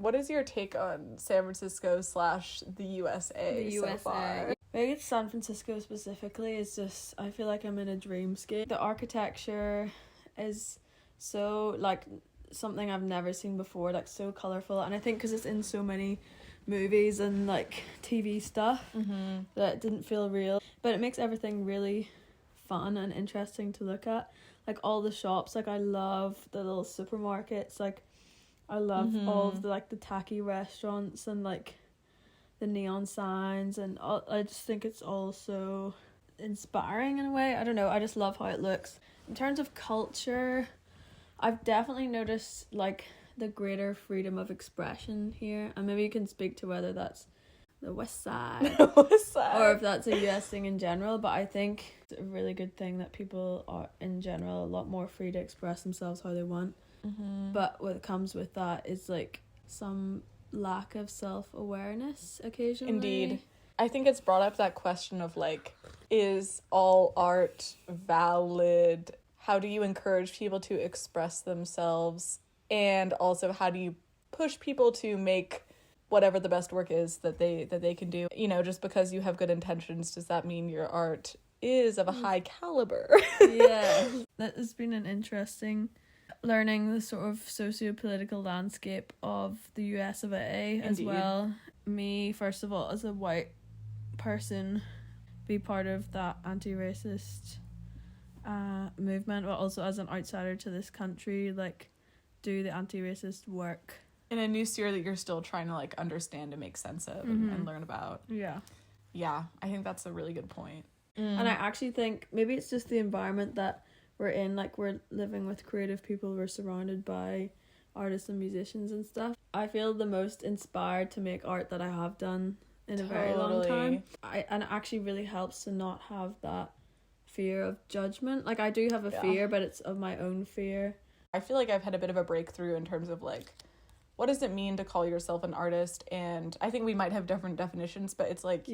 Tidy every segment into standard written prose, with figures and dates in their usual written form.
What is your take on San Francisco / the USA so far? I think it's San Francisco specifically. It's just, I feel like I'm in a dreamscape. The architecture is so, like, something I've never seen before, like, so colourful. And I think because it's in so many movies and, like, TV stuff, that it didn't feel real. But it makes everything really fun and interesting to look at. Like, all the shops, like, I love the little supermarkets, like, I love all of the, like, the tacky restaurants and, like, the neon signs and all. I just think it's all so inspiring in a way. I don't know, I just love how it looks. In terms of culture, I've definitely noticed, like, the greater freedom of expression here, and maybe you can speak to whether that's the West Side or if that's a US thing in general, but I think it's a really good thing that people are in general a lot more free to express themselves how they want. But what comes with that is, like, some lack of self-awareness occasionally. Indeed. I think it's brought up that question of, like, is all art valid? How do you encourage people to express themselves? And also, how do you push people to make whatever the best work is that they can do? You know, just because you have good intentions, does that mean your art is of a high caliber? Yeah, that has been an interesting learning the sort of socio-political landscape of the US of A as Indeed. well. Me, first of all, as a white person, be part of that anti-racist movement, but also as an outsider to this country, like, do the anti-racist work In a new sphere that you're still trying to, like, understand and make sense of and learn about. Yeah, I think that's a really good point. and I actually think maybe it's just the environment that we're in, like, we're living with creative people, we're surrounded by artists and musicians and stuff. I feel the most inspired to make art that I have done in a very long time. And it actually really helps to not have that fear of judgment. Like, I do have a fear, but it's of my own fear. I feel like I've had a bit of a breakthrough in terms of, like, what does it mean to call yourself an artist? And I think we might have different definitions, but it's like,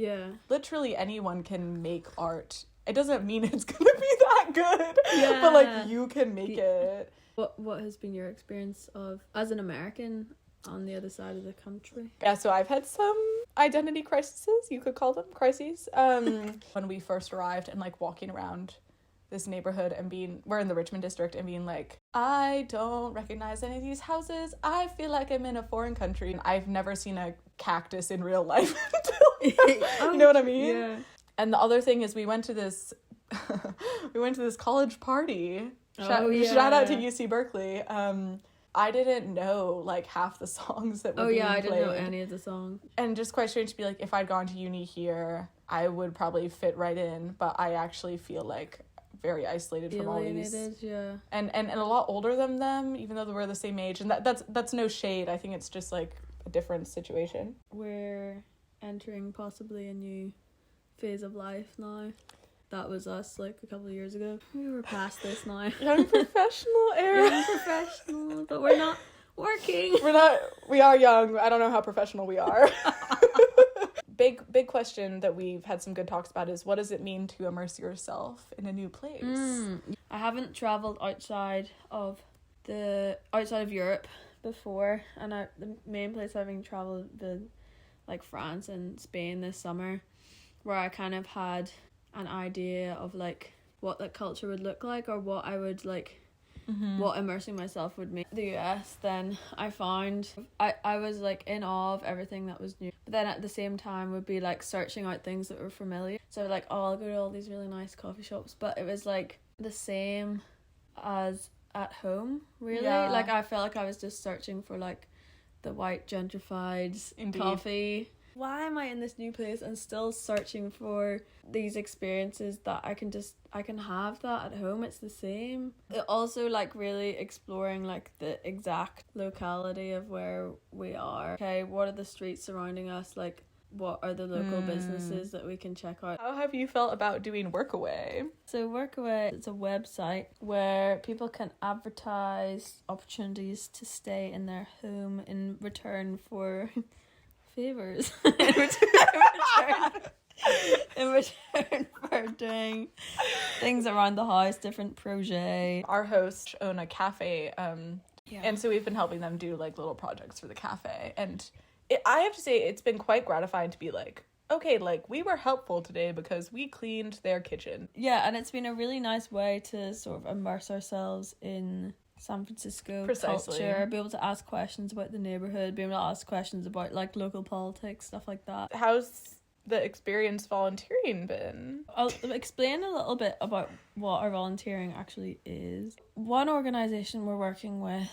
literally anyone can make art. It doesn't mean it's gonna be that good, but, like, you can make it. What has been your experience of, as an American on the other side of the country? Yeah, so I've had some identity crises, you could call them crises. When we first arrived and, like, walking around this neighborhood and we're in the Richmond district, and being like, I don't recognize any of these houses. I feel like I'm in a foreign country. I've never seen a cactus in real life until, you know what I mean? Yeah. And the other thing is we went to this college party. Shout out to UC Berkeley. I didn't know, like, half the songs that were being played. I didn't know any of the songs. And just quite strange to be like, if I'd gone to uni here, I would probably fit right in, but I actually feel like very isolated from all these. Yeah. And a lot older than them, even though we're the same age. And that's no shade. I think it's just, like, a different situation. We're entering possibly a new phase of life now. That was us, like, a couple of years ago. We were past this now. Young professional era. Young professional, but we're not working. We are young. I don't know how professional we are. Big question that we've had some good talks about is, what does it mean to immerse yourself in a new place? I haven't travelled outside of Europe before, and the main place I've been travelled been, like, France and Spain this summer, where I kind of had an idea of, like, what that culture would look like, or what I would, like, what immersing myself would mean. The US, then I found I was, like, in awe of everything that was new, but then at the same time would be, like, searching out things that were familiar. So, like, I'll go to all these really nice coffee shops, but it was, like, the same as at home, really. Like, I felt like I was just searching for, like, the white gentrified coffee. Why am I in this new place and still searching for these experiences that I can have that at home? It's the same. It also, like, really exploring, like, the exact locality of where we are. Okay, what are the streets surrounding us? Like, what are the local businesses that we can check out? How have you felt about doing Workaway? So Workaway, it's a website where people can advertise opportunities to stay in their home in return for favors. in return for doing things around the house, different projects. Our hosts own a cafe Yeah. And so we've been helping them do like little projects for the cafe. And I have to say, it's been quite gratifying to be like, okay, like we were helpful today because we cleaned their kitchen. Yeah, and it's been a really nice way to sort of immerse ourselves in San Francisco Precisely. culture, be able to ask questions about the neighborhood, be able to ask questions about like local politics, stuff like that. How's the experience volunteering been? I'll explain a little bit about what our volunteering actually is. One organization we're working with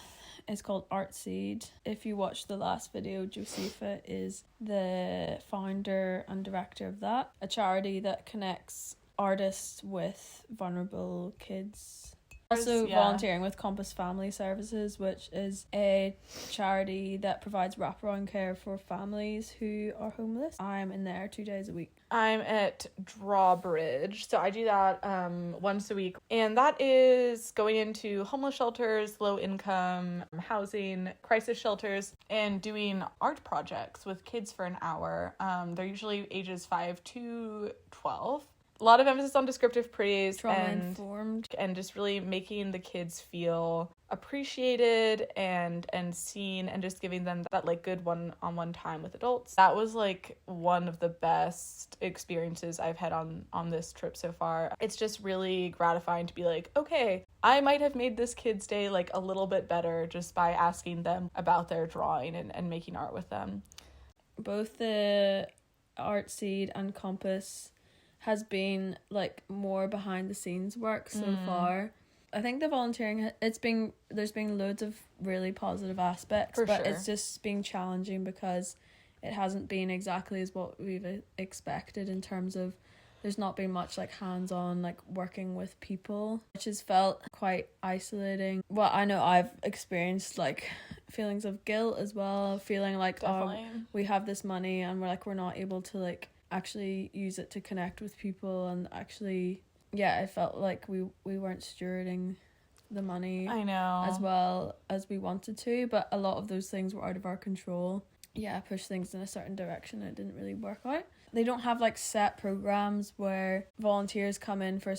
is called Artseed. If you watch the last video, Josefa is the founder and director of that, a charity that connects artists with vulnerable kids. Also volunteering with Compass Family Services, which is a charity that provides wraparound care for families who are homeless. I'm in there 2 days a week. I'm at Drawbridge, so I do that once a week, and that is going into homeless shelters, low income housing, crisis shelters, and doing art projects with kids for an hour. They're usually ages 5 to 12. A lot of emphasis on descriptive praise, trauma-informed, and just really making the kids feel appreciated and seen, and just giving them that like good one-on-one time with adults. That was like one of the best experiences I've had on this trip so far. It's just really gratifying to be like, okay, I might have made this kid's day like a little bit better just by asking them about their drawing and making art with them. Both the Artseed and Compass has been like more behind the scenes work so far. I think the volunteering, there's been loads of really positive aspects, but it's just been challenging because it hasn't been exactly as what we've expected in terms of there's not been much like hands-on like working with people, which has felt quite isolating. Well, I know I've experienced like feelings of guilt as well, feeling like we have this money and we're not able to like actually use it to connect with people, and actually it felt like we weren't stewarding the money I know as well as we wanted to, but a lot of those things were out of our control. Push things in a certain direction, it didn't really work out. They don't have like set programs where volunteers come in for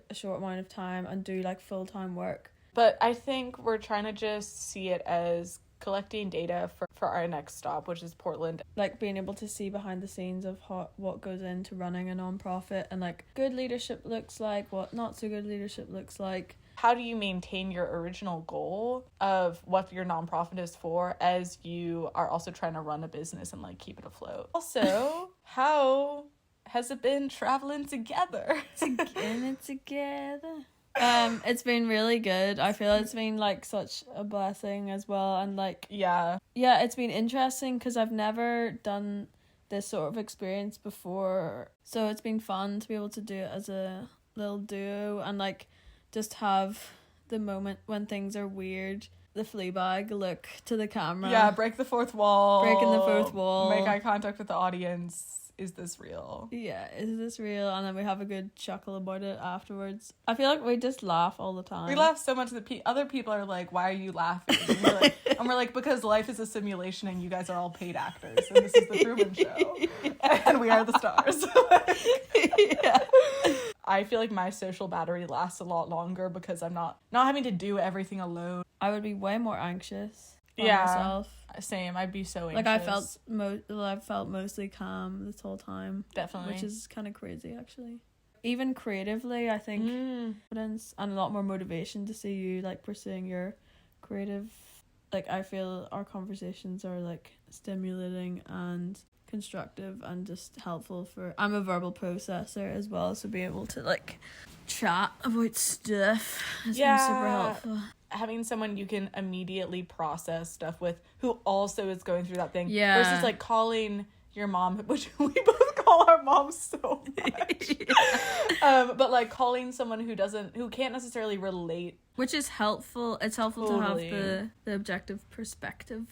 a short amount of time and do like full-time work, but I think we're trying to just see it as collecting data for our next stop, which is Portland. Like being able to see behind the scenes of what goes into running a nonprofit, and like good leadership looks like, what not so good leadership looks like. How do you maintain your original goal of what your nonprofit is for as you are also trying to run a business and like keep it afloat? Also, how has it been traveling together? Together. It's been really good. I feel it's been like such a blessing as well, and like it's been interesting because I've never done this sort of experience before, so it's been fun to be able to do it as a little duo and like just have the moment when things are weird, the Fleabag look to the camera, breaking the fourth wall, make eye contact with the audience. Is this real? Yeah, is this real? And then we have a good chuckle about it afterwards. I feel like we just laugh all the time. We laugh so much that other people are like, why are you laughing? And we're like, because life is a simulation and you guys are all paid actors and this is the Truman Show. And we are the stars. I feel like my social battery lasts a lot longer because I'm not having to do everything alone. I would be way more anxious by myself. Same. I'd be so anxious. Like I felt mostly calm this whole time. Definitely. Which is kind of crazy actually. Even creatively, I think confidence and a lot more motivation to see you like pursuing your creative. Like I feel our conversations are like stimulating and constructive and just helpful for. I'm a verbal processor as well, so being able to like chat about stuff has been super helpful. Having someone you can immediately process stuff with who also is going through that thing versus like calling your mom, which we both call our moms so much. But like calling someone who can't necessarily relate, which is helpful. It's helpful to have the objective perspective.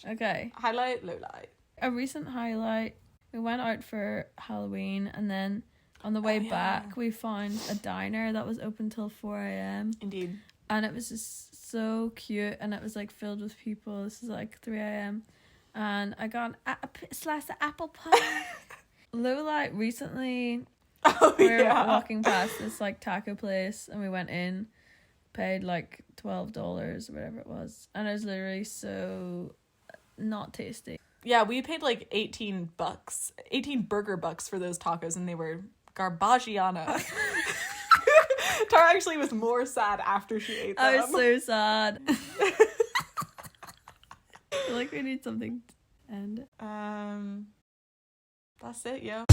Okay, highlight, lowlight. A recent highlight, we went out for Halloween and then on the way back we found a diner that was open till 4 a.m. Indeed. And it was just so cute, and it was like filled with people. This is like 3 a.m. and I got a slice of apple pie. Lowlight, recently we were walking past this like taco place and we went in paid like $12 or whatever it was, and it was literally so not tasty. Yeah, we paid like $18, 18 burger bucks for those tacos, and they were garbagiana. Tara actually was more sad after she ate them. I was so sad. I feel like we need something to end it. That's it, yo.